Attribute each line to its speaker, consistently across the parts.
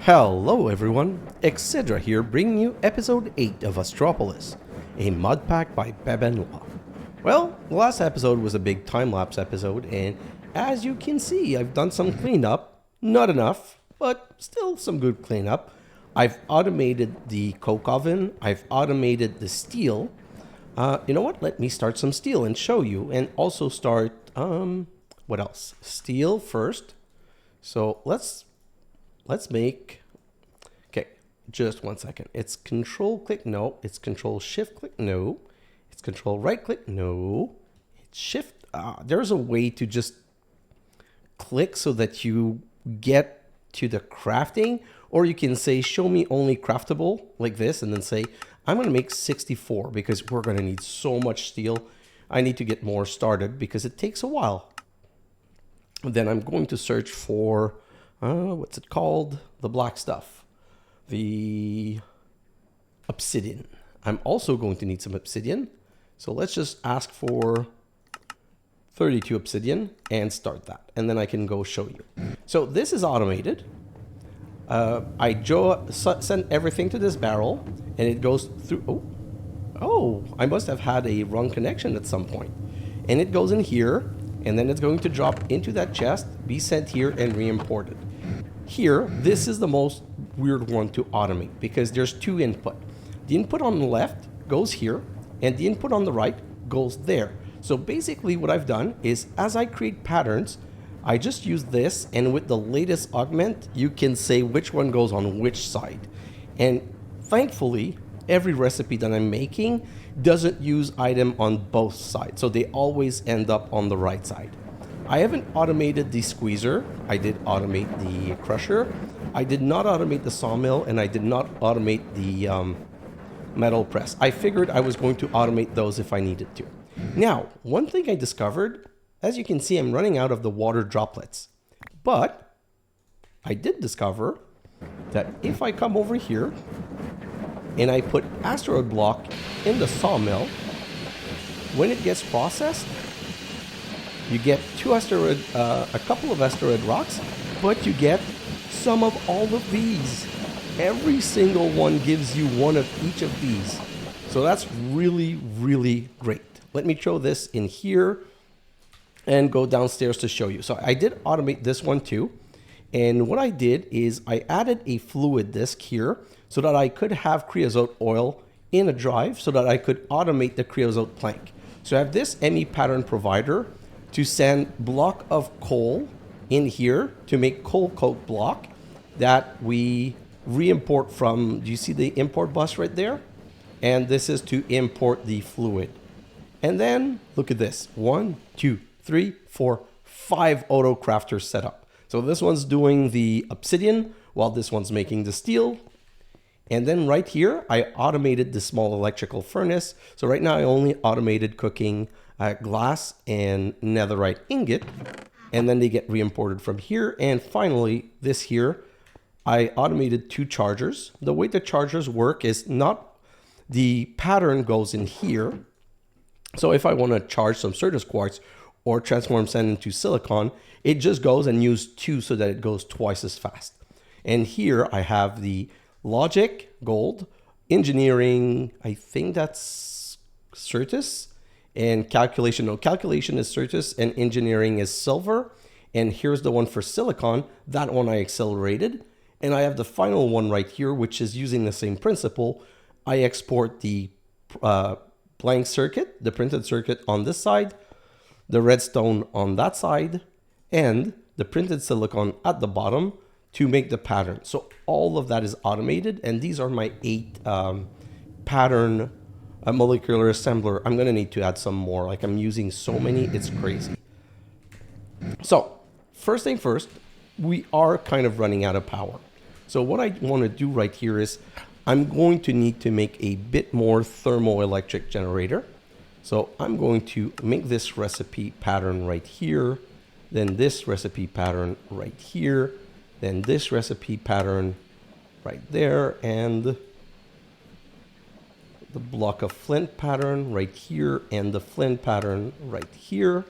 Speaker 1: Hello everyone, xHedra here bringing you episode 8 of Astropolis, a Modpack by benbenlaw. Well, the last episode was a big time-lapse episode, and as you can see, I've done some cleanup. Not enough, but still some good cleanup. I've automated the coke oven, I've automated the steel. You know what, let me start some steel and show you, and also start, what else? Steel first. So let's make, okay, just 1 second. It's control click, no. It's control shift click, no. It's control right click, no. It's shift, there's a way to just click so that you get to the crafting, or you can say, show me only craftable, like this, and then say, I'm gonna make 64 because we're gonna need so much steel. I need to get more started because it takes a while. Then I'm going to search for, what's it called? The black stuff. The obsidian. I'm also going to need some obsidian. So let's just ask for 32 obsidian and start that. And then I can go show you. So this is automated. I send everything to this barrel and it goes through. Oh, I must have had a wrong connection at some point. And it goes in here and then it's going to drop into that chest, be sent here and re-imported. Here, this is the most weird one to automate because there's two input. The input on the left goes here and the input on the right goes there. So basically what I've done is as I create patterns, I just use this, and with the latest augment, you can say which one goes on which side. And thankfully, every recipe that I'm making doesn't use item on both sides. So they always end up on the right side. I haven't automated the squeezer. I did automate the crusher. I did not automate the sawmill, and I did not automate the metal press. I figured I was going to automate those if I needed to. Now, one thing I discovered, as you can see, I'm running out of the water droplets. But I did discover that if I come over here and I put Asteroid Block in the sawmill, when it gets processed, you get a couple of asteroid rocks, but you get some of all of these. Every single one gives you one of each of these. So that's really, really great. Let me show this in here and go downstairs to show you. So I did automate this one too. And what I did is I added a fluid disk here so that I could have creosote oil in a drive so that I could automate the creosote plank. So I have this ME pattern provider to send block of coal in here to make coal coke block that we re-import from, do you see the import bus right there? And this is to import the fluid. And then look at this, 1, 2, 3, 4, 5 auto crafters set up. So this one's doing the obsidian while this one's making the steel. And then right here, I automated the small electrical furnace. So right now I only automated cooking glass and netherite ingot. And then they get re-imported from here. And finally, this here, I automated 2 chargers. The way the chargers work is not the pattern goes in here. So if I want to charge some Certus quartz or transform sand into silicon, it just goes and use 2 so that it goes twice as fast. And here I have the logic, gold, engineering, I think that's Certus, and calculation. No, calculation is Certus and engineering is silver. And here's the one for silicon. That one I accelerated. And I have the final one right here, which is using the same principle. I export the blank circuit, the printed circuit on this side, the redstone on that side, and the printed silicon at the bottom to make the pattern. So all of that is automated, and these are my 8 pattern molecular assembler. I'm gonna need to add some more. Like I'm using so many, it's crazy. So first thing first, we are kind of running out of power. So what I wanna do right here is I'm going to need to make a bit more thermoelectric generator. So I'm going to make this recipe pattern right here, then this recipe pattern right here, then this recipe pattern right there, and the block of flint pattern right here, and the flint pattern right here.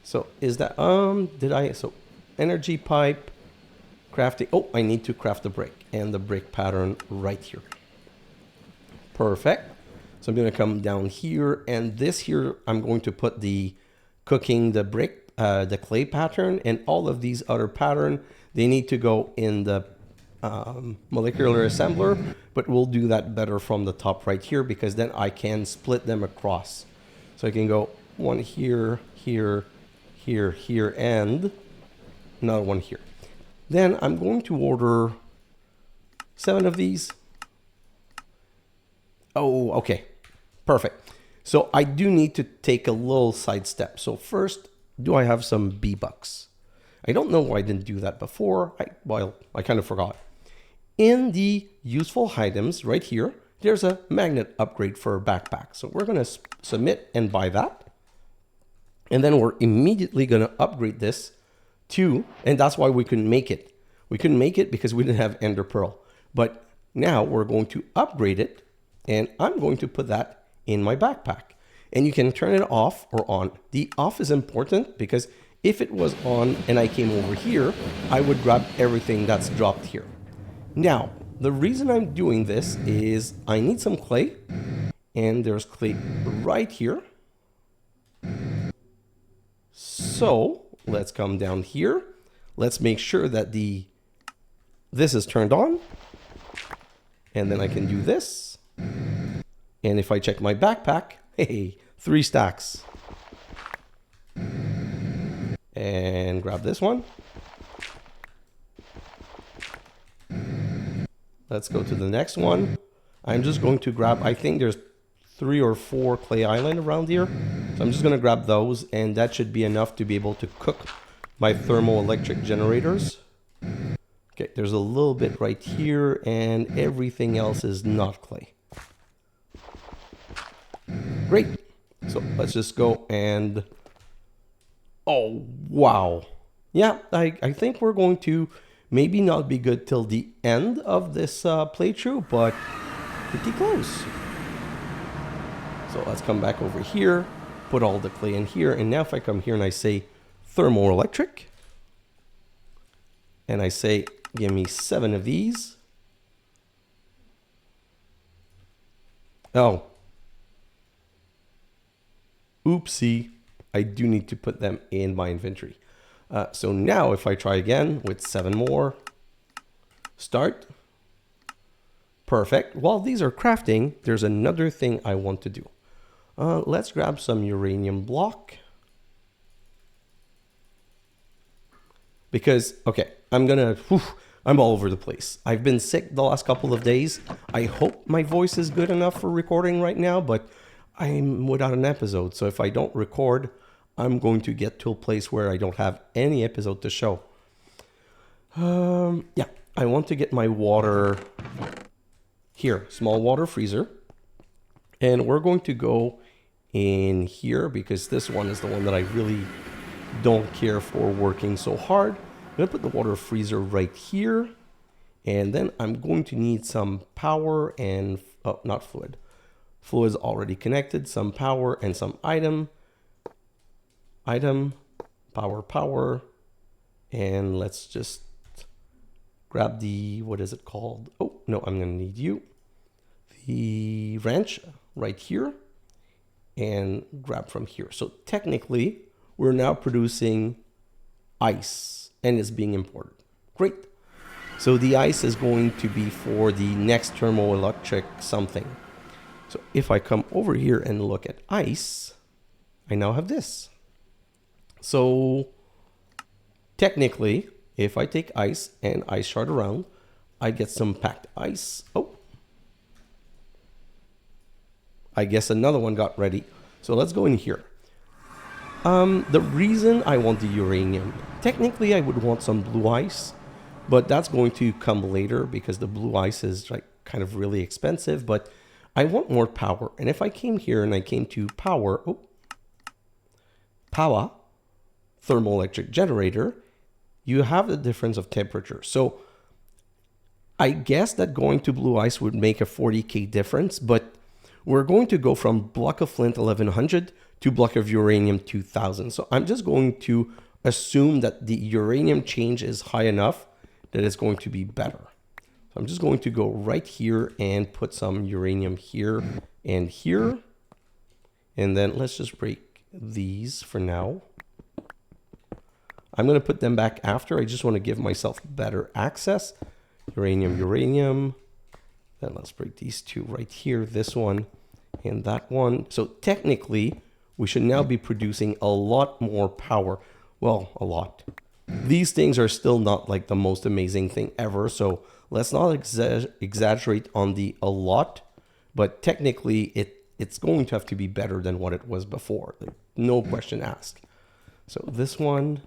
Speaker 1: So is that, so energy pipe, crafting. Oh, I need to craft the brick and the brick pattern right here. Perfect. So I'm going to come down here, and this here, I'm going to put the cooking the brick, the clay pattern, and all of these other pattern, they need to go in the molecular assembler, but we'll do that better from the top right here, because then I can split them across. So I can go one here, here, here, here, and another one here. Then I'm going to order 7 of these. Oh, okay. Perfect. So I do need to take a little side step. So first, do I have some B-Bucks? I don't know why I didn't do that before. I kind of forgot. In the useful items right here, there's a magnet upgrade for a backpack. So we're going to submit and buy that. And then we're immediately going to upgrade this to, and that's why we couldn't make it. We couldn't make it because we didn't have Ender Pearl. But now we're going to upgrade it, and I'm going to put that in my backpack. And you can turn it off or on. The off is important because if it was on and I came over here, I would grab everything that's dropped here. Now, the reason I'm doing this is I need some clay, and there's clay right here. So let's come down here. Let's make sure that this is turned on, and then I can do this. And if I check my backpack, hey, 3 stacks. And grab this one. Let's go to the next one. I'm just going to grab, I think there's 3 or 4 clay island around here. So I'm just going to grab those, and that should be enough to be able to cook my thermoelectric generators. Okay, there's a little bit right here, and everything else is not clay. Great. So let's just go and... Oh, wow. Yeah, I think we're going to maybe not be good till the end of this playthrough, but pretty close. So let's come back over here, put all the clay in here, and now if I come here and I say thermoelectric, and I say, give me 7 of these. Oh. Oopsie. I do need to put them in my inventory. So now if I try again with 7 more, start. Perfect. While these are crafting, there's another thing I want to do. Let's grab some uranium block. Because, okay, I'm all over the place. I've been sick the last couple of days. I hope my voice is good enough for recording right now, but I'm without an episode. So if I don't record, I'm going to get to a place where I don't have any episode to show. Yeah, I want to get my water here, small water freezer. And we're going to go in here because this one is the one that I really don't care for working so hard. I'm going to put the water freezer right here. And then I'm going to need some power and, oh, not fluid. Fluid is already connected, some power and some item. Item, power. And let's just grab the, what is it called? Oh, no, I'm going to need you. The wrench right here and grab from here. So technically, we're now producing ice and it's being imported. Great. So the ice is going to be for the next thermoelectric something. So if I come over here and look at ice, I now have this. So technically, if I take ice and ice shard around, I get some packed ice. Oh, I guess another one got ready. So let's go in here. The reason I want the uranium, technically I would want some blue ice, but that's going to come later because the blue ice is like kind of really expensive, but I want more power. And if I came here and I came to power, power, thermoelectric generator, you have the difference of temperature. So I guess that going to blue ice would make a 40K difference, but we're going to go from block of flint 1100 to block of uranium 2000. So I'm just going to assume that the uranium change is high enough that it's going to be better. So I'm just going to go right here and put some uranium here and here. And then let's just break these for now. I'm going to put them back after. I just want to give myself better access. Uranium, uranium. Then let's break these two right here. This one and that one. So technically, we should now be producing a lot more power. Well, a lot. These things are still not like the most amazing thing ever. So let's not exaggerate on the a lot. But technically, it's going to have to be better than what it was before. Like, no question asked. So this one,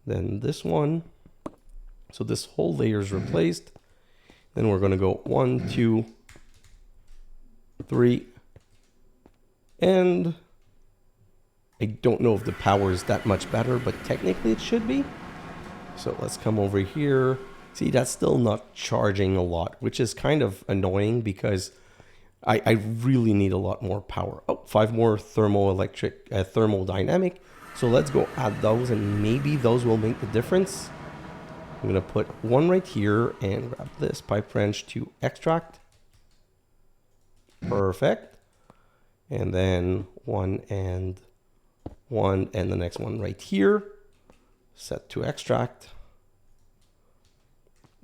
Speaker 1: then this one. So this whole layer is replaced. Then we're going to go 1, 2, 3. And I don't know if the power is that much better, but technically it should be. So let's come over here. See, that's still not charging a lot, which is kind of annoying because I really need a lot more power. Oh, 5 more thermodynamic. So let's go add those and maybe those will make the difference. I'm going to put one right here and grab this pipe wrench to extract. Perfect. And then one and the next one right here. Set to extract.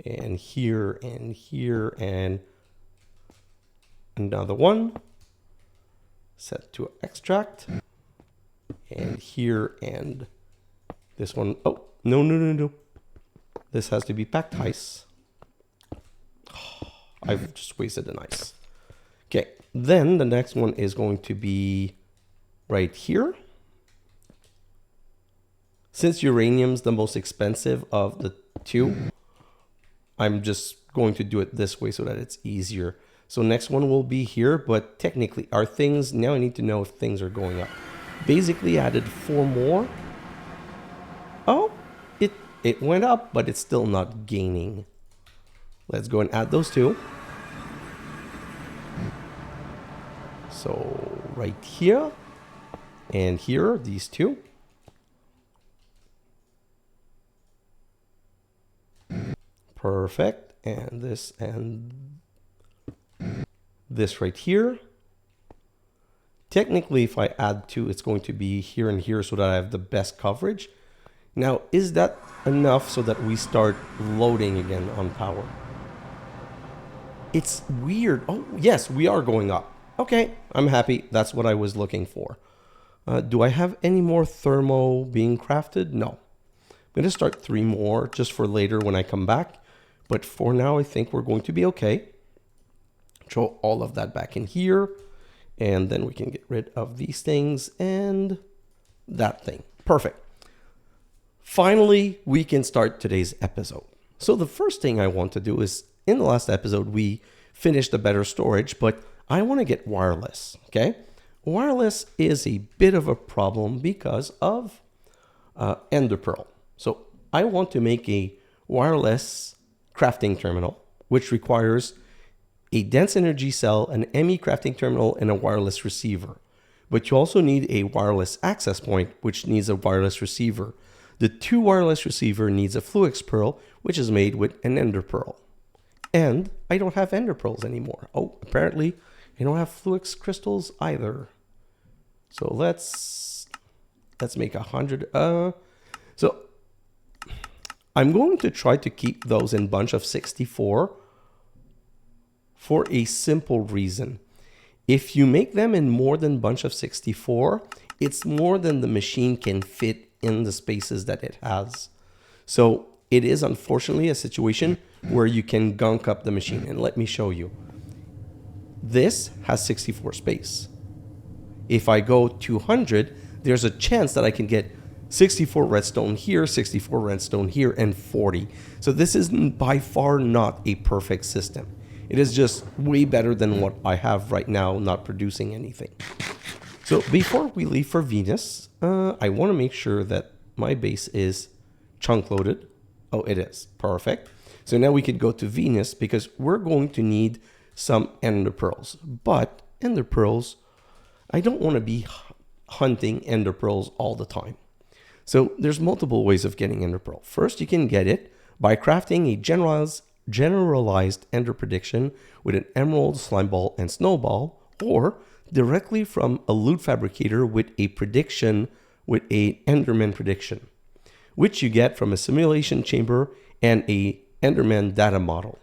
Speaker 1: And here and another one. Set to extract. And here and this one. Oh, no. This has to be packed ice. I've just wasted an ice. Okay, then the next one is going to be right here. Since uranium's the most expensive of the two, I'm just going to do it this way so that it's easier. So next one will be here, but technically are things, now I need to know if things are going up. Basically added 4 more. Oh, it went up, but it's still not gaining. Let's go and add those 2. So right here and here, these 2. Perfect. And this right here. Technically, if I add 2, it's going to be here and here so that I have the best coverage. Now, is that enough so that we start loading again on power? It's weird. Oh, yes, we are going up. Okay, I'm happy. That's what I was looking for. Do I have any more thermo being crafted? No. I'm going to start 3 more just for later when I come back. But for now, I think we're going to be okay. Throw all of that back in here. And then we can get rid of these things and that thing. Perfect. Finally, we can start today's episode. So the first thing I want to do is, in the last episode, we finished the better storage, but I want to get wireless, okay? Wireless is a bit of a problem because of ender pearl. So I want to make a wireless crafting terminal, which requires a dense energy cell, an ME crafting terminal, and a wireless receiver. But you also need a wireless access point, which needs a wireless receiver. The 2 wireless receiver needs a Fluix pearl, which is made with an ender pearl. And I don't have ender pearls anymore. Oh, apparently I don't have Fluix crystals either. So let's make 100. So I'm going to try to keep those in bunch of 64 for a simple reason. If you make them in more than bunch of 64, it's more than the machine can fit in the spaces that it has. So it is unfortunately a situation where you can gunk up the machine. And let me show you. This has 64 space. If I go 200, there's a chance that I can get 64 redstone here, 64 redstone here, and 40. So this is by far not a perfect system. It is just way better than what I have right now, not producing anything. So before we leave for Venus, I want to make sure that my base is chunk loaded. Oh, it is. Perfect. So now we could go to Venus because we're going to need some ender pearls. But ender pearls, I don't want to be hunting ender pearls all the time. So there's multiple ways of getting ender pearl. First, you can get it by crafting a generalized ender prediction with an emerald, slime ball, and snowball, or directly from a loot fabricator with a prediction with a Enderman prediction, which you get from a simulation chamber and a Enderman data model.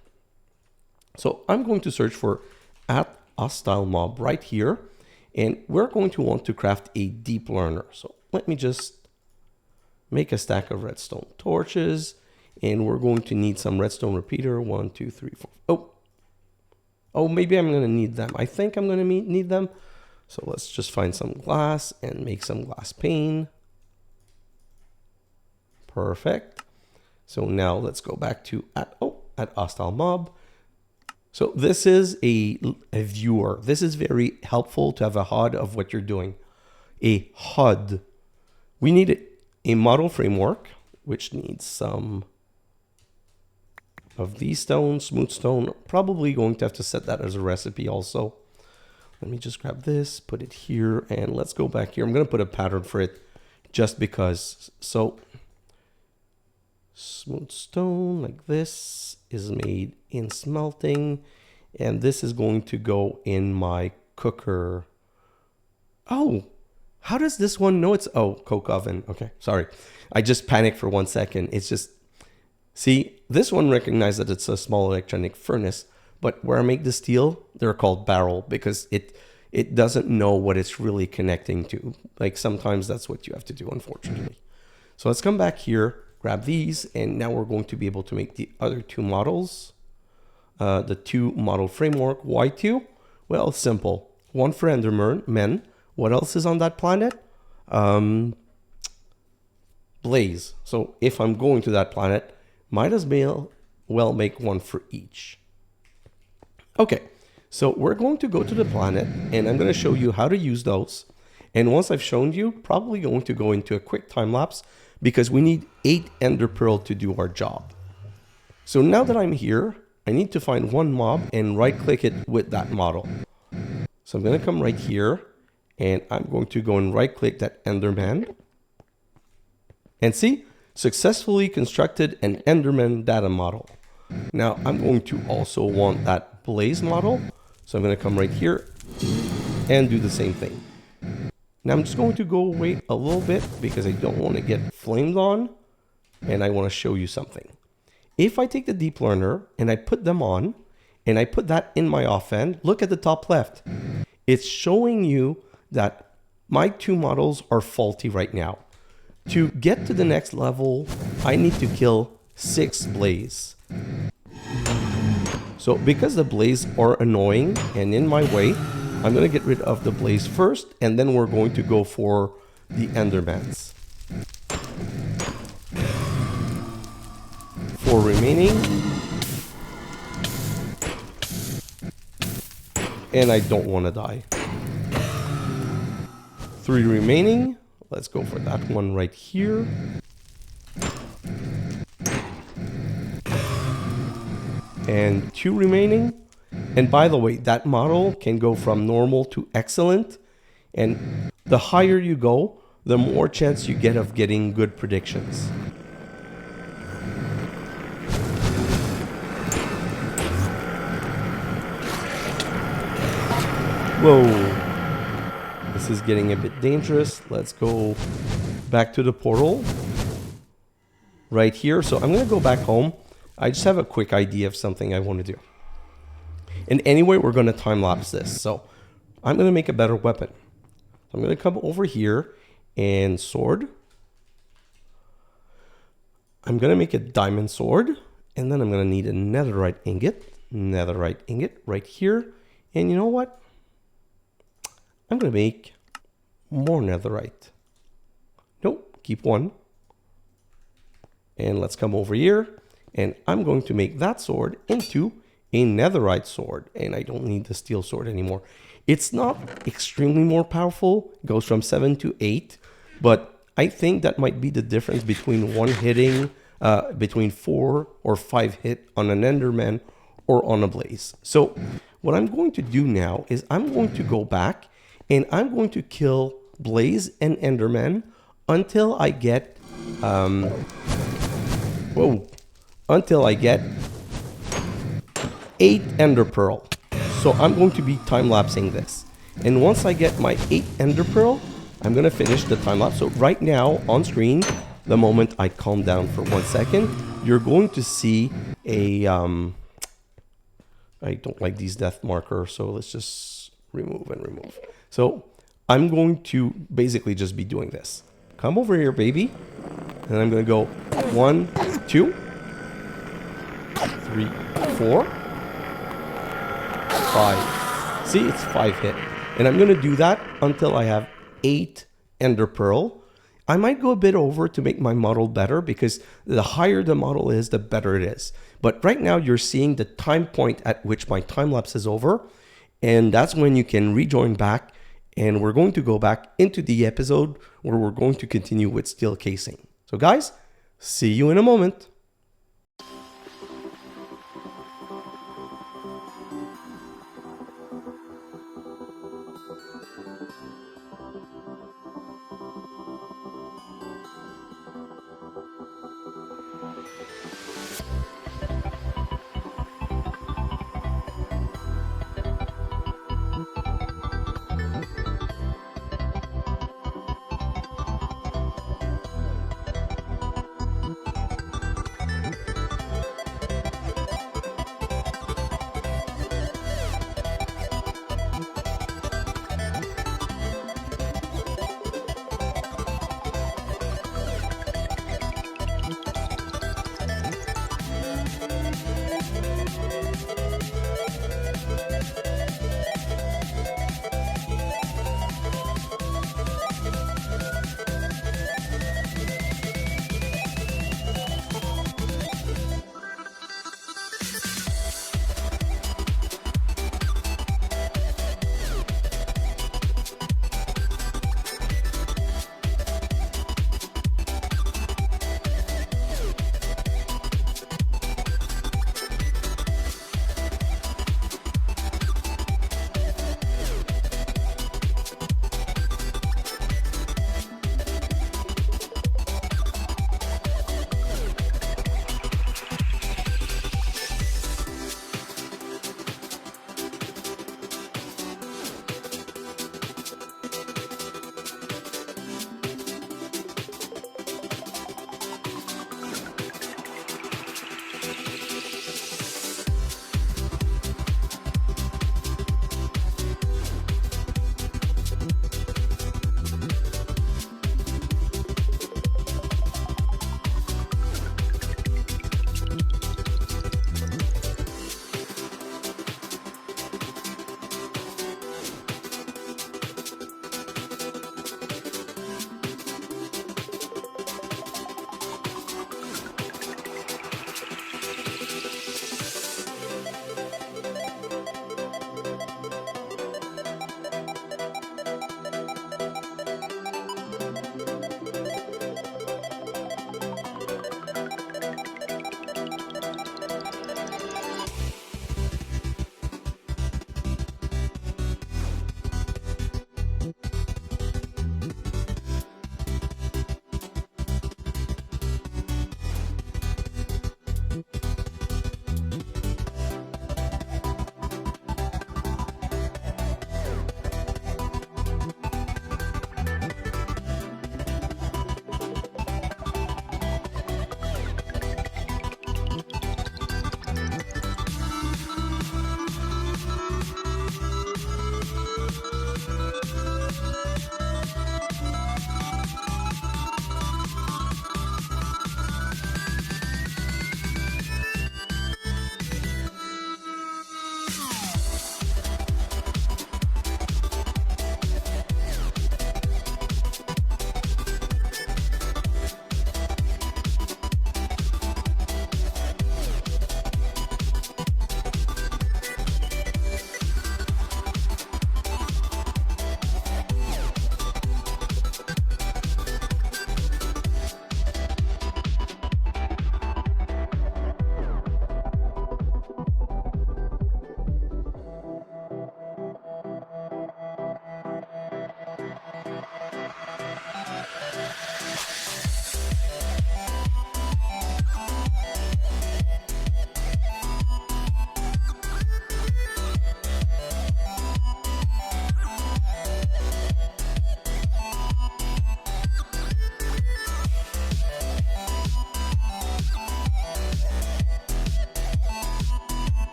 Speaker 1: So I'm going to search for @hostile_mob right here, and we're going to want to craft a deep learner. So let me just make a stack of redstone torches, and we're going to need some redstone repeater. 1, 2, 3, 4. Oh, maybe I'm going to need them. I think I'm going to need them. So let's just find some glass and make some glass pane. Perfect. So now let's go back to @hostile_mob. So this is a viewer. This is very helpful to have a HUD of what you're doing. A HUD. We need a model framework, which needs some of these stones, smooth stone. Probably going to have to set that as a recipe also. Let me just grab this, put it here, and let's go back here. I'm going to put a pattern for it just because. So smooth stone like this is made in smelting, and this is going to go in my cooker. Oh, how does this one know it's, coke oven. Okay, sorry. I just panicked for 1 second. It's just, see, this one recognized that it's a small electronic furnace, but where I make the steel, they're called barrel because it doesn't know what it's really connecting to. Like sometimes that's what you have to do, unfortunately. So let's come back here, grab these, and now we're going to be able to make the other two models. The two model framework. Why two? Well, simple. One for Enderman. What else is on that planet? Blaze. So if I'm going to that planet, might as well make one for each. Okay, so we're going to go to the planet, and I'm going to show you how to use those. And once I've shown you, probably going to go into a quick time lapse because we need 8 ender pearl to do our job. So now that I'm here, I need to find one mob and right click it with that model. So I'm going to come right here, and I'm going to go and right click that Enderman. And see, successfully constructed an Enderman data model. Now I'm going to also want that blaze model. So I'm going to come right here and do the same thing. Now I'm just going to go away a little bit because I don't want to get flamed on, and I want to show you something. If I take the deep learner and I put them on and I put that in my offhand, look at the top left. It's showing you that my two models are faulty right now. To get to the next level, I need to kill 6 blaze. So because the blaze are annoying and in my way, I'm going to get rid of the blaze first, and then we're going to go for the Endermans. 4 remaining. And I don't want to die. 3 remaining. Let's go for that one right here. And 2 remaining. And by the way, that model can go from normal to excellent. And the higher you go, the more chance you get of getting good predictions. Whoa. This is getting a bit dangerous. Let's go back to the portal right here. So I'm going to go back home. I just have a quick idea of something I want to do. And anyway, we're going to time lapse this. So I'm going to make a better weapon. I'm going to come over here and sword. I'm going to make a diamond sword. And then I'm going to need a netherite ingot. Netherite ingot right here. And you know what? I'm going to make more netherite. Nope, keep one. And let's come over here. And I'm going to make that sword into a netherite sword. And I don't need the steel sword anymore. It's not extremely more powerful. It goes from 7 to 8. But I think that might be the difference between between 4 or 5 hit on an Enderman or on a blaze. So what I'm going to do now is I'm going to go back and I'm going to kill blaze and Enderman until I get Whoa, until I get 8 ender pearl. So I'm going to be time-lapsing this. And once I get my 8 ender pearl, I'm going to finish the time lapse. So right now on screen, the moment I calm down for 1 second, you're going to see a, I don't like these death markers, so let's just remove and remove. So I'm going to basically just be doing this. Come over here, baby. And I'm going to go 1, 2, 3, 4, 5. See, it's 5 hit. And I'm going to do that until I have 8 ender pearl. I might go a bit over to make my model better, because the higher the model is, the better it is. But right now you're seeing the time point at which my time lapse is over, and that's when you can rejoin back, and we're going to go back into the episode where we're going to continue with steel casing. So guys, see you in a moment.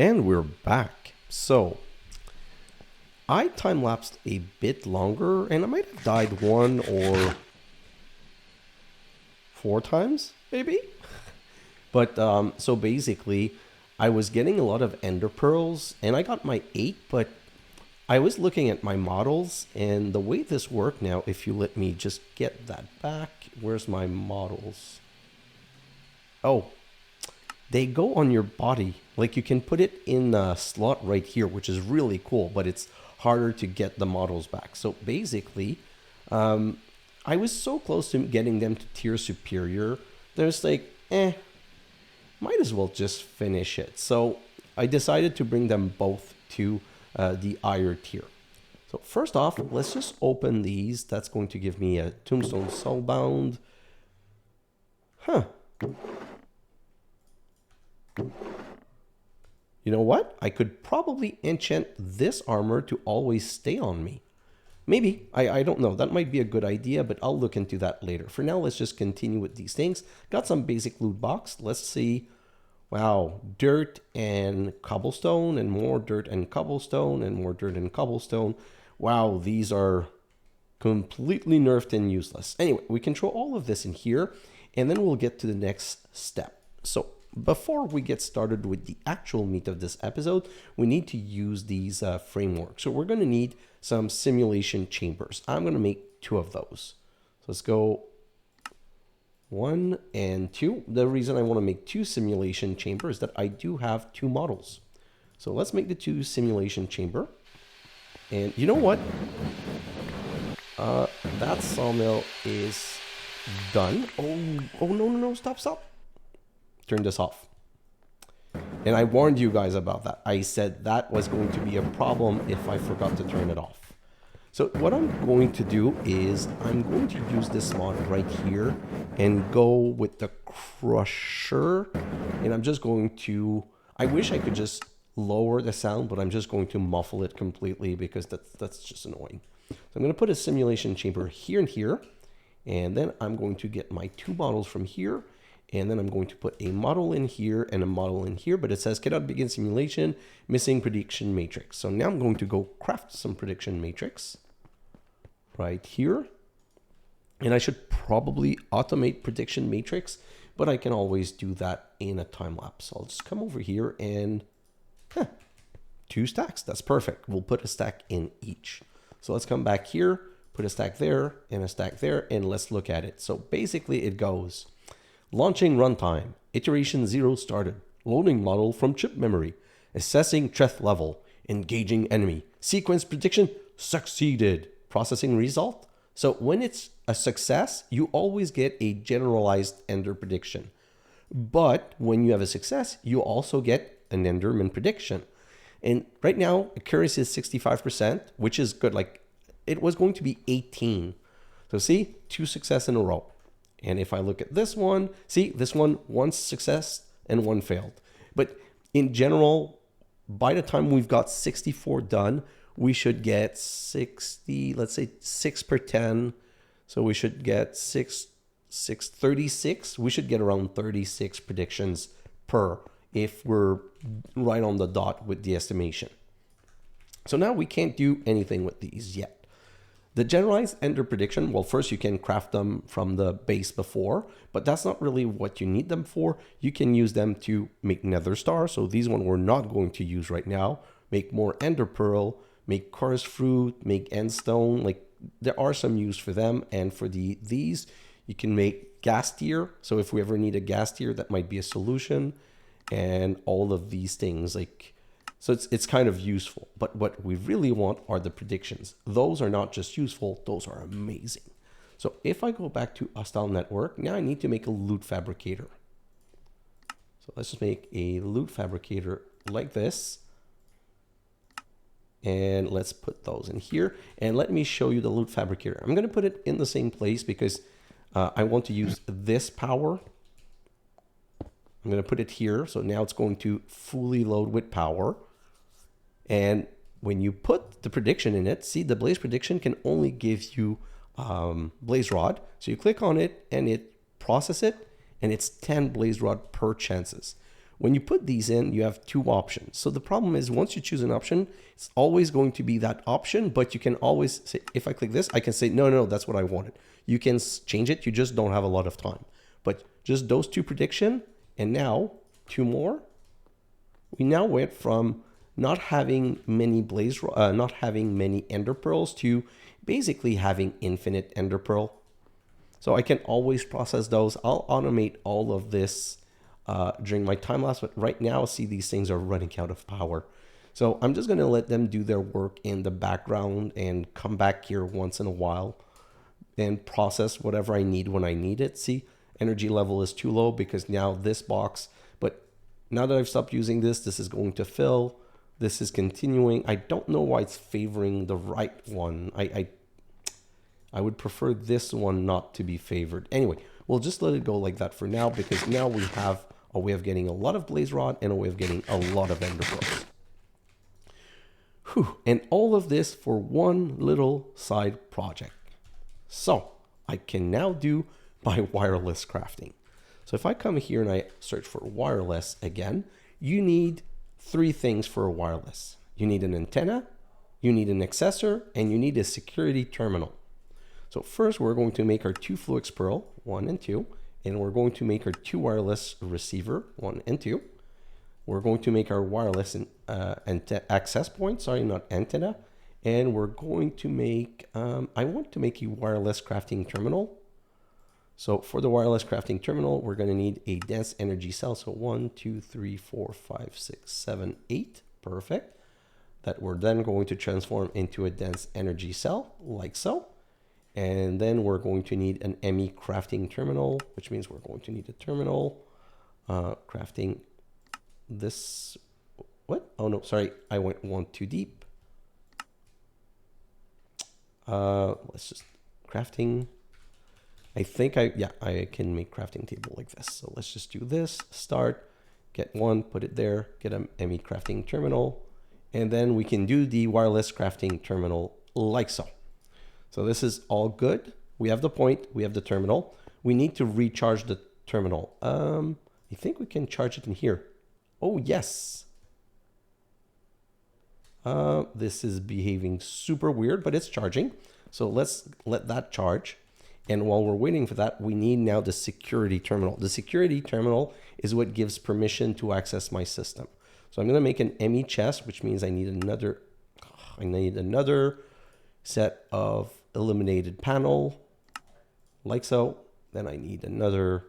Speaker 1: And we're back. So, I time-lapsed a bit longer, and I might have died 1 or 4 times, maybe? But, so basically, I was getting a lot of ender pearls, and I got my 8, but I was looking at my models, and the way this worked now, if you let me just get that back, where's my models? Oh, they go on your body. Like you can put it in a slot right here, which is really cool, but it's harder to get the models back. So basically, I was so close to getting them to tier superior. There's like, might as well just finish it. So I decided to bring them both to the higher tier. So first off, let's just open these. That's going to give me a Tombstone Soulbound. Huh. You know what? I could probably enchant this armor to always stay on me. Maybe. I don't know. That might be a good idea, but I'll look into that later. For now, let's just continue with these things. Got some basic loot box. Let's see. Wow. Dirt and cobblestone and more dirt and cobblestone and more dirt and cobblestone. Wow, these are completely nerfed and useless. Anyway, we control all of this in here, and then we'll get to the next step. So before we get started with the actual meat of this episode, we need to use these frameworks. So we're going to need some simulation chambers. I'm going to make 2 of those. So let's go 1 and 2. The reason I want to make 2 simulation chambers is that I do have 2 models. So let's make the 2 simulation chamber. And you know what? That sawmill is done. Oh, no, stop. Turn this off. And I warned you guys about that. I said that was going to be a problem if I forgot to turn it off. So what I'm going to do is I'm going to use this mod right here and go with the crusher. And I'm just going to, I wish I could just lower the sound, but I'm just going to muffle it completely because that's just annoying. So I'm going to put a simulation chamber here and here. And then I'm going to get my 2 models from here. And then I'm going to put a model in here and a model in here, but it says cannot begin simulation, missing prediction matrix. So now I'm going to go craft some prediction matrix right here. And I should probably automate prediction matrix, but I can always do that in a time lapse. So I'll just come over here and 2 stacks. That's perfect. We'll put a stack in each. So let's come back here, put a stack there and a stack there, and let's look at it. So basically it goes launching runtime, iteration 0 started, loading model from chip memory, assessing threat level, engaging enemy, sequence prediction succeeded, processing result. So when it's a success, you always get a generalized ender prediction. But when you have a success, you also get an Enderman prediction. And right now, accuracy is 65%, which is good. Like it was going to be 18. So see, 2 success in a row. And if I look at this one, see, this one success and 1 failed. But in general, by the time we've got 64 done, we should get 60, let's say 6 per 10. So we should get 36. We should get around 36 predictions per if we're right on the dot with the estimation. So now we can't do anything with these yet. The generalized ender prediction, well, first you can craft them from the base before, but that's not really what you need them for. You can use them to make nether star. So these one we're not going to use right now. Make more ender pearl, make chorus fruit, make end stone. Like there are some use for them. And for these, you can make gas tier. So if we ever need a gas tier, that might be a solution. And all of these things, like, so it's kind of useful, but what we really want are the predictions. Those are not just useful, those are amazing. So if I go back to hostile network, now I need to make a loot fabricator. So let's just make a loot fabricator like this. And let's put those in here. And let me show you the loot fabricator. I'm gonna put it in the same place because I want to use this power. I'm gonna put it here. So now it's going to fully load with power. And when you put the prediction in it, see the blaze prediction can only give you blaze rod. So you click on it and it processes it and it's 10 blaze rod per chances. When you put these in, you have two options. So the problem is once you choose an option, it's always going to be that option, but you can always say, if I click this, I can say, no, that's what I wanted. You can change it. You just don't have a lot of time, but just those two prediction. And now two more. We now went from not having many not having many ender pearls to basically having infinite ender pearl. So I can always process those. I'll automate all of this during my time lapse, but right now, see, these things are running out of power. So I'm just gonna let them do their work in the background and come back here once in a while and process whatever I need when I need it. See, energy level is too low because now this box, but now that I've stopped using this, this is going to fill. This is continuing. I don't know why it's favoring the right one. I would prefer this one not to be favored. Anyway, we'll just let it go like that for now because now we have a way of getting a lot of blaze rod and a way of getting a lot of ender pearls. Whew. And all of this for one little side project. So I can now do my wireless crafting. So if I come here and I search for wireless again, you need three things for a wireless. You need an antenna, you need an accessor, and you need a security terminal. So first we're going to make our two Fluix Pearl, 1 and 2, and we're going to make our two wireless receiver, 1 and 2. We're going to make our wireless access point, sorry, not antenna. And we're going to make, I want to make a wireless crafting terminal. So for the wireless crafting terminal, we're going to need a dense energy cell. So 1, 2, 3, 4, 5, 6, 7, 8. Perfect. That we're then going to transform into a dense energy cell like so. And then we're going to need an ME crafting terminal, which means we're going to need a terminal crafting this. What? Oh, no, sorry. I went one too deep. Let's just crafting. I think I can make crafting table like this. So let's just do this, start, get one, put it there, get a ME crafting terminal, and then we can do the wireless crafting terminal like so. So this is all good. We have the point, we have the terminal. We need to recharge the terminal. I think we can charge it in here. Oh, yes. This is behaving super weird, but it's charging. So let's let that charge. And while we're waiting for that, we need now the security terminal. The security terminal is what gives permission to access my system. So I'm going to make an ME chest, which means I need another set of illuminated panel, like so. Then I need another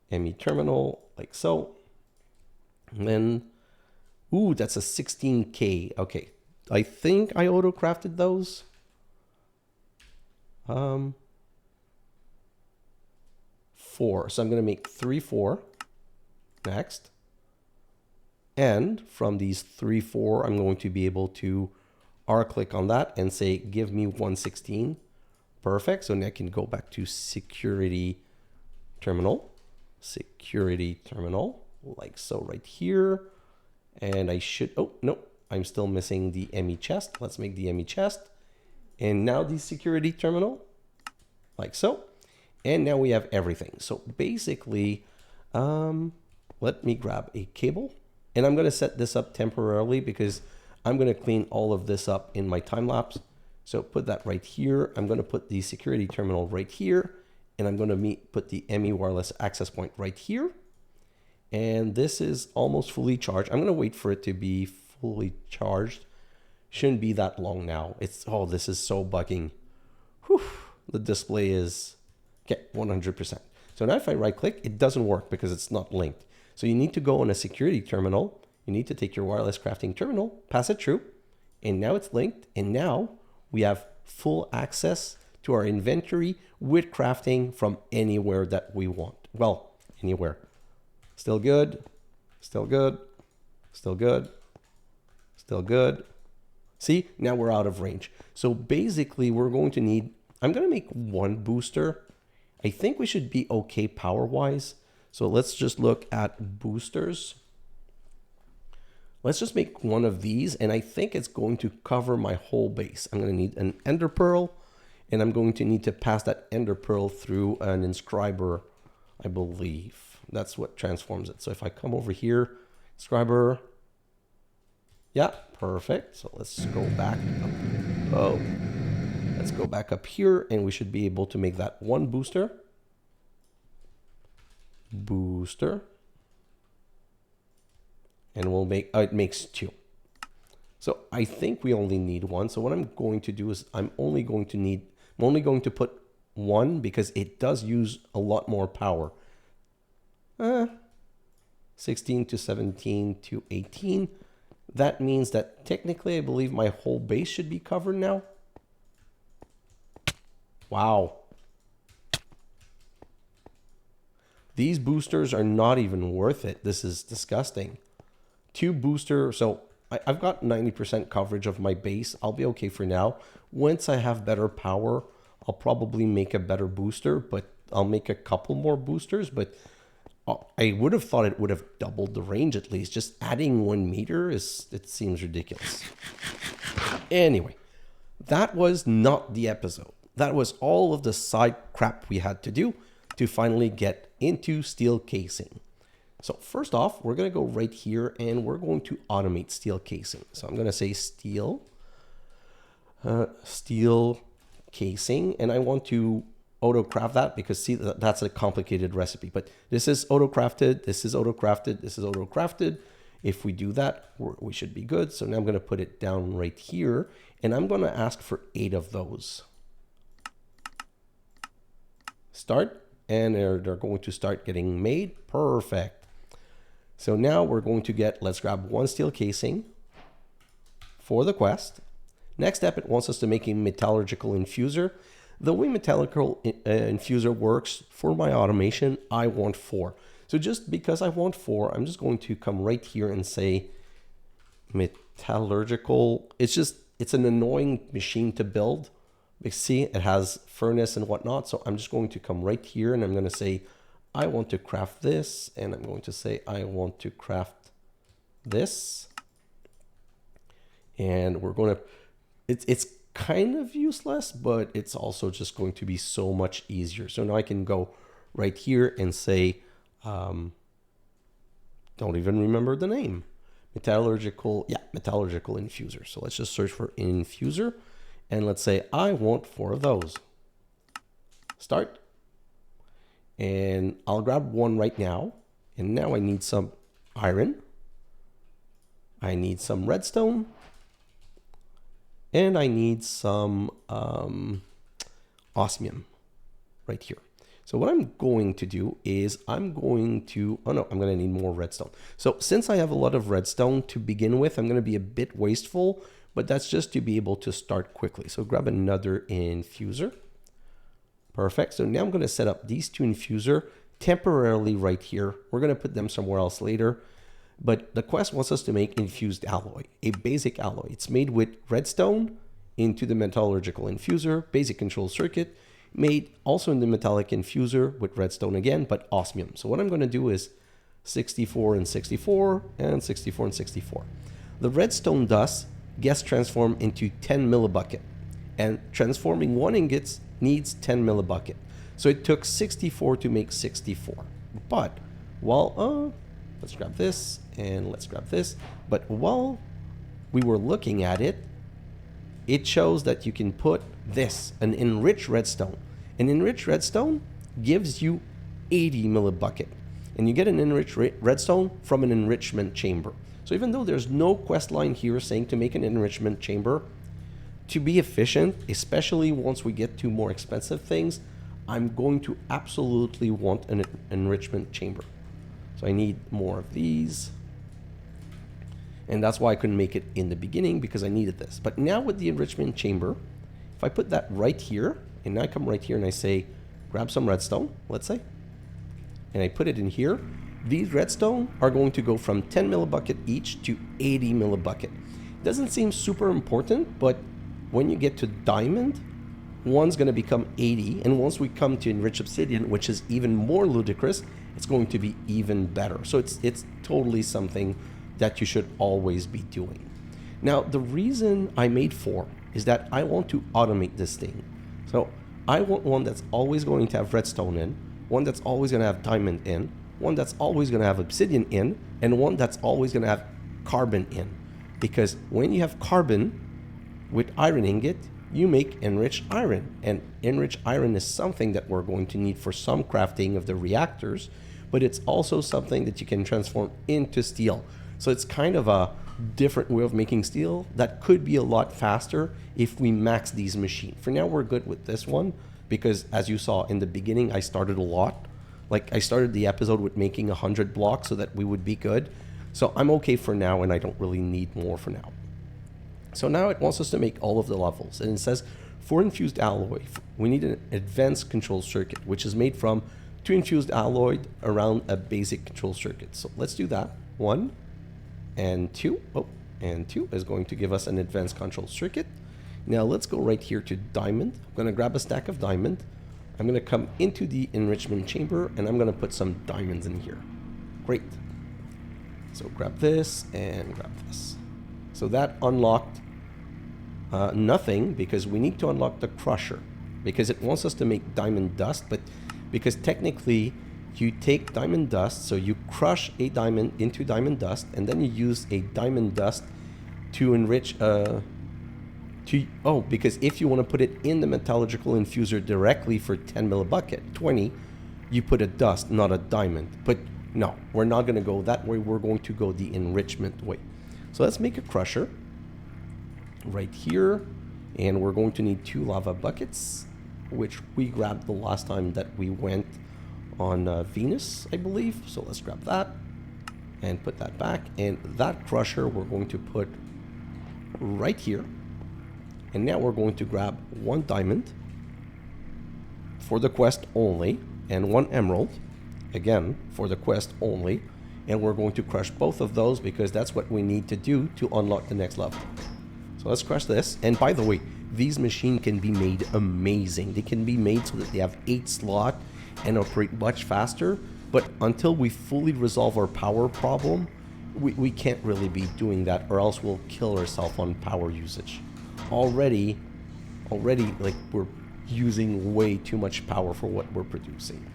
Speaker 1: ME terminal, like so. And then, ooh, that's a 16K. Okay, I think I auto-crafted those. 4. So I'm going to make 3, 4 next. And from these 3, 4, I'm going to be able to R-click on that and say, give me 116. Perfect. So now I can go back to security terminal, like so right here. And I should, oh, no, I'm still missing the ME chest. Let's make the ME chest. And now the security terminal. like so. And now we have everything. So basically, let me grab a cable, and I'm going to set this up temporarily because I'm going to clean all of this up in my time lapse. So put that right here. I'm going to put the security terminal right here, and I'm going to put the ME wireless access point right here. And this is almost fully charged. I'm going to wait for it to be fully charged. Shouldn't be that long now. Oh, this is so bugging. Whew. The display is, okay, 100%. So now if I right click, it doesn't work because it's not linked. So you need to go on a security terminal. You need to take your wireless crafting terminal, pass it through, and now it's linked. And now we have full access to our inventory with crafting from anywhere that we want. Well, anywhere. Still good, still good, still good, still good. See, now we're out of range. So basically we're going to need, I'm going to make one booster. I think we should be okay power-wise. So let's just look at boosters. Let's just make one of these, and I think it's going to cover my whole base. I'm going to need an ender pearl, and I'm going to need to pass that ender pearl through an inscriber, I believe. That's what transforms it. So if I come over here, inscriber, yeah, perfect. So let's go back up. Oh, let's go back up here, and we should be able to make that one booster. Booster. And we'll make, it makes two. So I think we only need one. So what I'm going to do is I'm only going to put one because it does use a lot more power. 16 to 17 to 18. That means that technically I believe my whole base should be covered now. Wow. These boosters are not even worth it. This is disgusting. Two booster, so I've got 90% coverage of my base. I'll be okay for now. Once I have better power, I'll probably make a better booster, but I'll make a couple more boosters. But I would have thought it would have doubled the range at least. Just adding 1 meter it seems ridiculous. Anyway, that was not the episode. That was all of the side crap we had to do to finally get into steel casing. So first off, we're going to go right here and we're going to automate steel casing. So I'm going to say steel casing, and I want to auto craft that because see, that's a complicated recipe, but this is auto crafted. This is auto crafted. This is auto crafted. If we do that, we should be good. So now I'm going to put it down right here, and I'm going to ask for 8 of those. Start, and they're going to start getting made. Perfect. So now we're going to get, let's grab 1 steel casing for the quest. Next step, it wants us to make a metallurgical infuser. The way metallurgical infuser works for my automation, I want 4. So just because I want 4, I'm just going to come right here and say metallurgical. It's an annoying machine to build. You see, it has furnace and whatnot. So I'm just going to come right here and I'm going to say, I want to craft this. And I'm going to say, I want to craft this. And we're going to, it's kind of useless, but it's also just going to be so much easier. So now I can go right here and say, don't even remember the name. Metallurgical infuser. So let's just search for infuser. And let's say I want 4 of those. Start. And I'll grab 1 right now. And now I need some iron. I need some redstone. And I need some osmium right here. So what I'm going to do is I'm going to need more redstone. So since I have a lot of redstone to begin with, I'm going to be a bit wasteful, but that's just to be able to start quickly. So grab another infuser. Perfect. So now I'm going to set up these 2 infuser temporarily right here. We're going to put them somewhere else later. But the quest wants us to make infused alloy, a basic alloy. It's made with redstone into the metallurgical infuser, basic control circuit, made also in the metallic infuser with redstone again, but osmium. So what I'm going to do is 64 and 64 and 64 and 64. The redstone dust gets transformed into 10 millibucket, and transforming 1 ingot needs 10 millibucket. So it took 64 to make 64. But while, let's grab this and let's grab this. But while we were looking at it, it shows that you can put this, an enriched redstone. An enriched redstone gives you 80 millibucket. And you get an enriched redstone from an enrichment chamber. So even though there's no quest line here saying to make an enrichment chamber, to be efficient, especially once we get to more expensive things, I'm going to absolutely want an enrichment chamber. So I need more of these. And that's why I couldn't make it in the beginning, because I needed this. But now with the enrichment chamber, if I put that right here, and I come right here and I say, grab some redstone, let's say, and I put it in here, these redstone are going to go from 10 millibucket each to 80 millibucket. Doesn't seem super important, but when you get to diamond, one's going to become 80, and once we come to enriched obsidian, which is even more ludicrous, it's going to be even better. So it's totally something that you should always be doing. Now, the reason I made 4 is that I want to automate this thing. So I want one that's always going to have redstone in, one that's always going to have diamond in, one that's always going to have obsidian in, and one that's always going to have carbon in. Because when you have carbon with iron ingot, you make enriched iron. And enriched iron is something that we're going to need for some crafting of the reactors, but it's also something that you can transform into steel. So it's kind of a different way of making steel that could be a lot faster if we max these machines. For now, we're good with this one because, as you saw in the beginning, I started a lot. Like, I started the episode with making 100 blocks so that we would be good. So I'm okay for now, and I don't really need more for now. So now it wants us to make all of the levels. And it says, for infused alloy, we need an advanced control circuit, which is made from 2 infused alloy around a basic control circuit. So let's do that. 1 and 2. Oh, and 2 is going to give us an advanced control circuit. Now let's go right here to diamond. I'm going to grab a stack of diamond. I'm going to come into the enrichment chamber, and I'm going to put some diamonds in here. Great. So grab this and grab this. So that unlocked nothing, because we need to unlock the crusher, because it wants us to make diamond dust. But because technically you take diamond dust, so you crush a diamond into diamond dust, and then you use a diamond dust to enrich because if you want to put it in the metallurgical infuser directly for 10 millibucket, 20, you put a dust, not a diamond. But no, we're not going to go that way. We're going to go the enrichment way. So let's make a crusher right here, and we're going to need 2 lava buckets, which we grabbed the last time that we went on Venus, I believe. So let's grab that and put that back, and that crusher we're going to put right here. And now we're going to grab 1 diamond for the quest only, and 1 emerald, again, for the quest only. And we're going to crush both of those because that's what we need to do to unlock the next level. So let's crush this. And by the way, these machines can be made amazing. They can be made so that they have 8 slots and operate much faster. But until we fully resolve our power problem, we can't really be doing that, or else we'll kill ourselves on power usage. Already, like, we're using way too much power for what we're producing.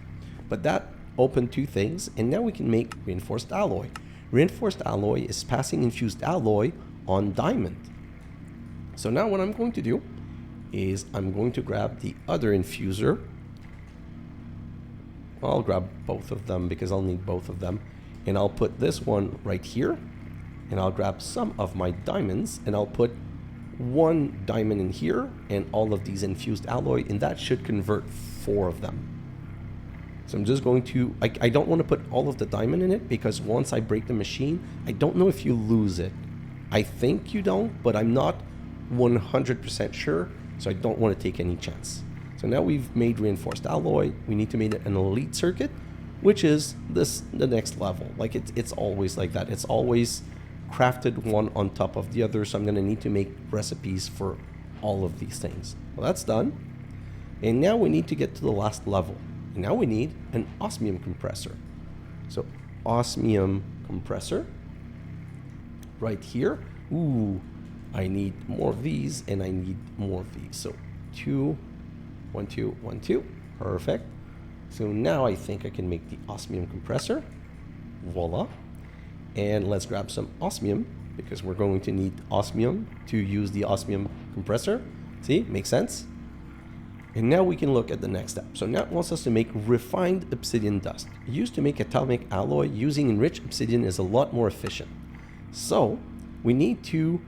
Speaker 1: But that opened 2 things, and now we can make reinforced alloy. Reinforced alloy is passing infused alloy on diamond. So now what I'm going to do is I'm going to grab the other infuser. I'll grab both of them because I'll need both of them. And I'll put this one right here, and I'll grab some of my diamonds, and I'll put 1 diamond in here and all of these infused alloy, and that should convert 4 of them. So I'm just going to, I don't want to put all of the diamond in it, because once I break the machine, I don't know if you lose it. I think you don't, but I'm not 100% sure, so I don't want to take any chance. So now we've made reinforced alloy. We need to make an elite circuit, which is the next level. Like, it's always like that. It's always crafted one on top of the other, so I'm going to need to make recipes for all of these things. Well, that's done. And now we need to get to the last level. And now we need an osmium compressor. So osmium compressor right here. Ooh, I need more of these, and I need more of these. So 2 1, 2, 1, 2. Perfect. So now I think I can make the osmium compressor. Voila. And let's grab some osmium, because we're going to need osmium to use the osmium compressor. See, makes sense. And now we can look at the next step. So now it wants us to make refined obsidian dust. Used to make atomic alloy, using enriched obsidian is a lot more efficient. So we need to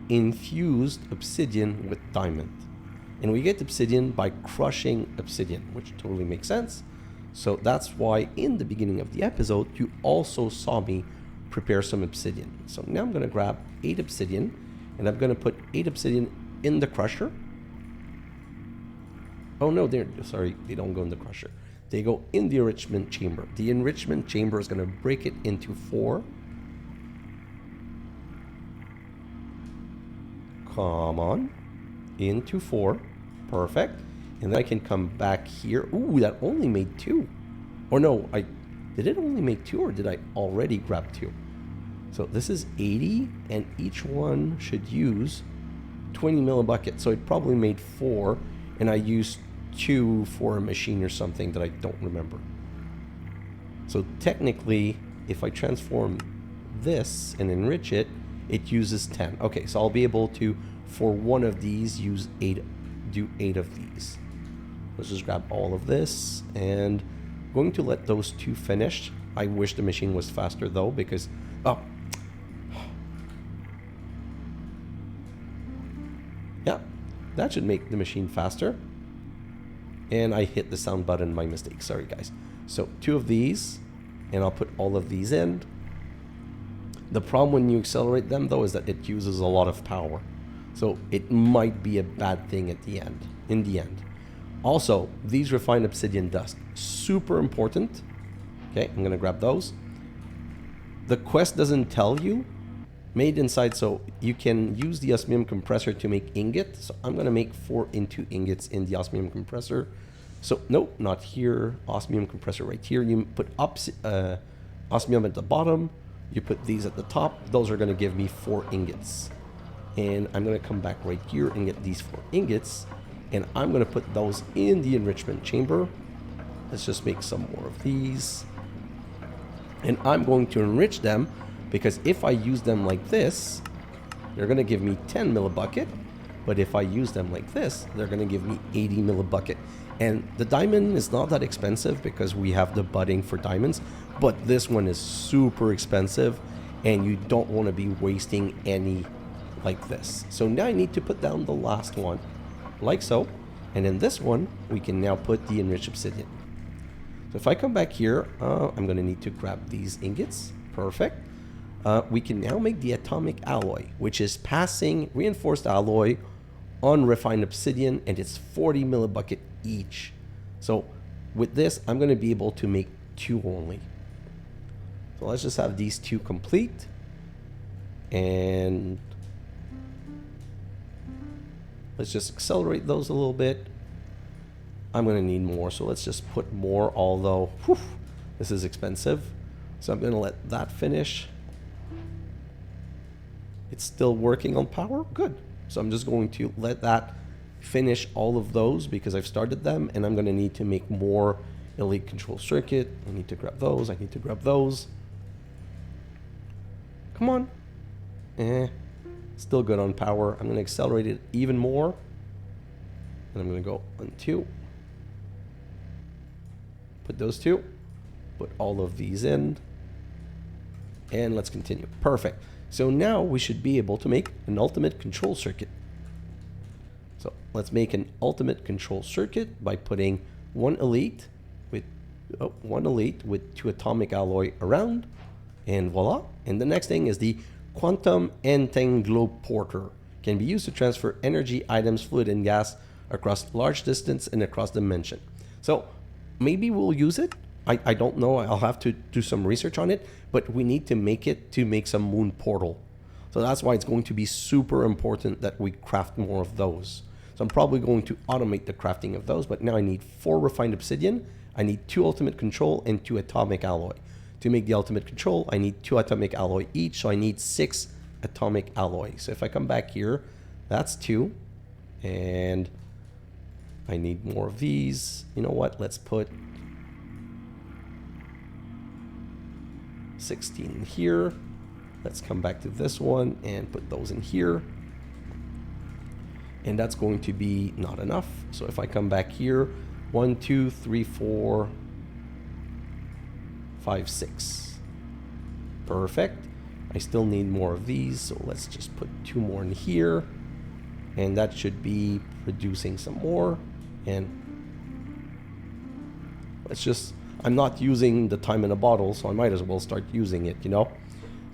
Speaker 1: infuse obsidian with diamond. And we get obsidian by crushing obsidian, which totally makes sense. So that's why in the beginning of the episode, you also saw me prepare some obsidian. So now I'm going to grab 8 obsidian, and I'm going to put 8 obsidian in the crusher. Oh no, sorry, they don't go in the crusher. They go in the enrichment chamber. The enrichment chamber is going to break it into 4. Come on. Into 4. Perfect. And then I can come back here. Ooh, that only made 2. Or no, did it only make 2, or did I already grab 2? So this is 80, and each one should use 20 millibuckets. So it probably made 4, and I used 2 for a machine or something that I don't remember. So technically, if I transform this and enrich it, it uses 10. Okay, so I'll be able to, for one of these, do 8 of these. Let's just grab all of this, and I'm going to let those 2 finish. I wish the machine was faster though, because yeah, that should make the machine faster. And I hit the sound button, my mistake, sorry guys. So 2 of these, and I'll put all of these in. The problem when you accelerate them though is that it uses a lot of power. So it might be a bad thing at the end, in the end. Also, these refined obsidian dust, super important. Okay, I'm gonna grab those. The quest doesn't tell you, made inside, so you can use the osmium compressor to make ingot. So I'm gonna make 4 into ingots in the osmium compressor. So nope, not here, osmium compressor right here. You put osmium at the bottom, you put these at the top. Those are gonna give me 4 ingots. And I'm gonna come back right here and get these 4 ingots. And I'm going to put those in the enrichment chamber. Let's just make some more of these. And I'm going to enrich them, because if I use them like this, they're going to give me 10 millibucket. But if I use them like this, they're going to give me 80 millibucket. And the diamond is not that expensive because we have the budding for diamonds. But this one is super expensive, and you don't want to be wasting any like this. So now I need to put down the last one. Like so, and in this one we can now put the enriched obsidian. So if I come back here, I'm going to need to grab these ingots. Perfect. We can now make the atomic alloy, which is passing reinforced alloy on refined obsidian, and it's 40 millibucket each. So with this, I'm going to be able to make 2 only. So let's just have these 2 complete, and let's just accelerate those a little bit. I'm going to need more, so let's just put more, although this is expensive. So I'm going to let that finish. It's still working on power. Good. So I'm just going to let that finish all of those because I've started them, and I'm going to need to make more elite control circuit. I need to grab those. I need to grab those. Come on. Still good on power. I'm going to accelerate it even more. And I'm going to go on 2. Put those 2. Put all of these in. And let's continue. Perfect. So now we should be able to make an ultimate control circuit. So let's make an ultimate control circuit by putting 1 elite with 2 atomic alloy around. And voila. And the next thing is the quantum entangloporter. Can be used to transfer energy, items, fluid, and gas across large distance and across dimension. So maybe we'll use it. I don't know. I'll have to do some research on it, but we need to make it to make some moon portal. So that's why it's going to be super important that we craft more of those. So I'm probably going to automate the crafting of those, but now I need 4 refined obsidian. I need 2 ultimate control and 2 atomic alloy. To make the ultimate control, I need 2 atomic alloy each, so I need 6 atomic alloy. So if I come back here, that's 2. And I need more of these. You know what? Let's put 16 here. Let's come back to this one and put those in here. And that's going to be not enough. So if I come back here, 1, 2, 3, 4, 5, 6. Perfect. I still need more of these, so let's just put 2 more in here. And that should be producing some more. And let's just, I'm not using the time in a bottle, so I might as well start using it, you know?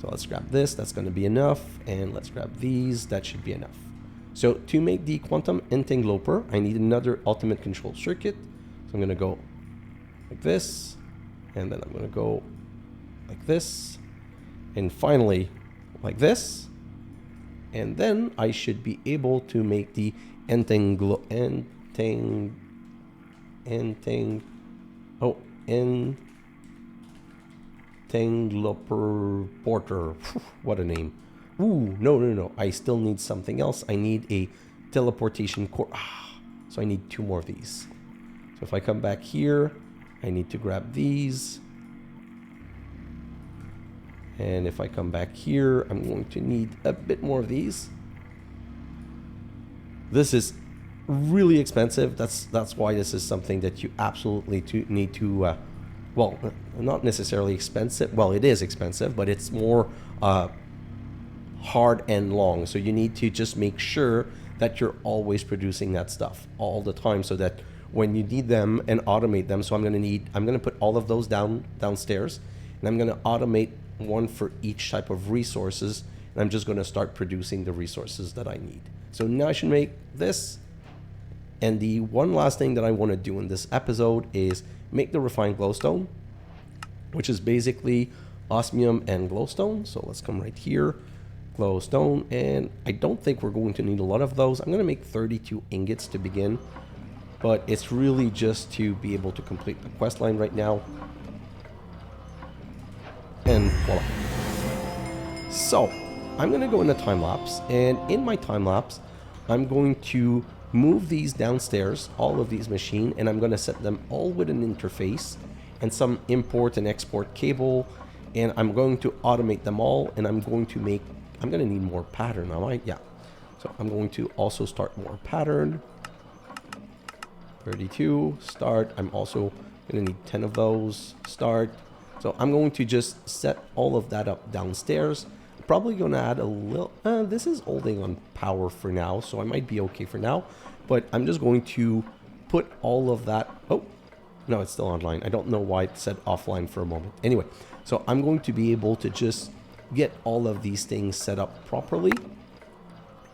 Speaker 1: So let's grab this, that's going to be enough. And let's grab these, that should be enough. So to make the quantum entangloper, I need another ultimate control circuit. So I'm going to go like this, and then I'm going to go like this, and finally like this. And then I should be able to make the entangloper porter. What a name. Ooh, no. I still need something else. I need a teleportation core. So I need 2 more of these. So if I come back here, I need to grab these. And if I come back here, I'm going to need a bit more of these. This is really expensive. That's why this is something that you absolutely need to, well, not necessarily expensive. Well, it is expensive, but it's more hard and long. So you need to just make sure that you're always producing that stuff all the time, so that when you need them and automate them. So I'm going to put all of those downstairs, and I'm going to automate one for each type of resources, and I'm just going to start producing the resources that I need. So now I should make this. And the one last thing that I want to do in this episode is make the refined glowstone, which is basically osmium and glowstone. So let's come right here, glowstone, and I don't think we're going to need a lot of those. I'm going to make 32 ingots to begin, but it's really just to be able to complete the quest line right now. And voila. So I'm going to go in a time lapse, and in my time lapse, I'm going to move these downstairs, all of these machines, and I'm going to set them all with an interface and some import and export cable, and I'm going to automate them all, and I'm going to need more pattern, am I? Yeah. So I'm going to also start more pattern. 32, start. I'm also going to need 10 of those, start. So I'm going to just set all of that up downstairs. Probably going to add a little, this is holding on power for now, so I might be okay for now. But I'm just going to put all of that, oh, no, it's still online. I don't know why it said offline for a moment. Anyway, so I'm going to be able to just get all of these things set up properly.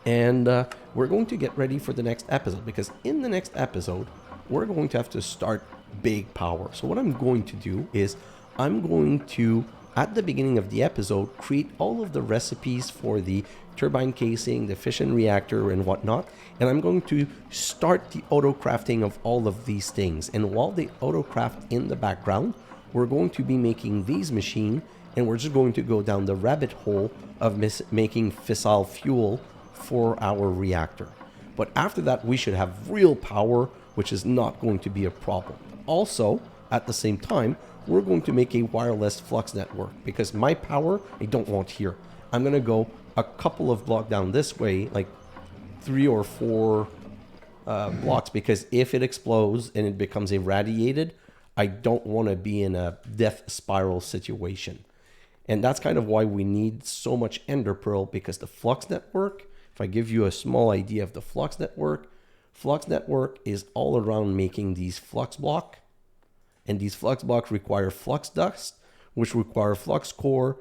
Speaker 1: And we're going to get ready for the next episode, because in the next episode, we're going to have to start big power. So what I'm going to do is I'm going to, at the beginning of the episode, create all of the recipes for the turbine casing, the fission reactor, and whatnot. And I'm going to start the auto crafting of all of these things. And while they auto craft in the background, we're going to be making these machines, and we're just going to go down the rabbit hole of making fissile fuel for our reactor. But after that, we should have real power, which is not going to be a problem. Also, at the same time, we're going to make a wireless flux network, because my power I don't want here. I'm going to go a couple of blocks down this way, like 3 or 4 blocks, because if it explodes and it becomes irradiated, I don't want to be in a death spiral situation. And that's kind of why we need so much ender pearl, because the flux network, if I give you a small idea of the flux network is all around making these flux blocks. And these flux blocks require flux dust, which require flux core.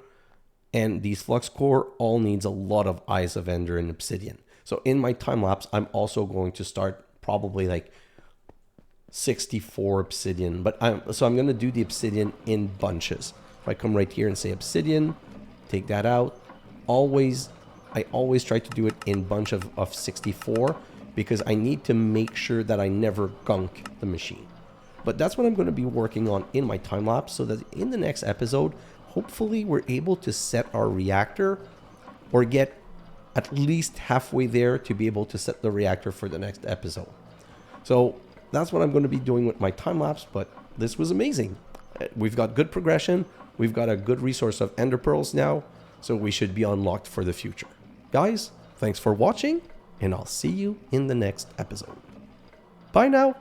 Speaker 1: And these flux core all needs a lot of eyes of ender and obsidian. So in my time lapse, I'm also going to start probably like 64 obsidian. So I'm going to do the obsidian in bunches. If I come right here and say obsidian, take that out. I always try to do it in bunch of 64, because I need to make sure that I never gunk the machine. But that's what I'm going to be working on in my time lapse, so that in the next episode, hopefully we're able to set our reactor or get at least halfway there to be able to set the reactor for the next episode. So that's what I'm going to be doing with my time lapse, but this was amazing. We've got good progression. We've got a good resource of ender pearls now, so we should be unlocked for the future. Guys, thanks for watching, and I'll see you in the next episode. Bye now.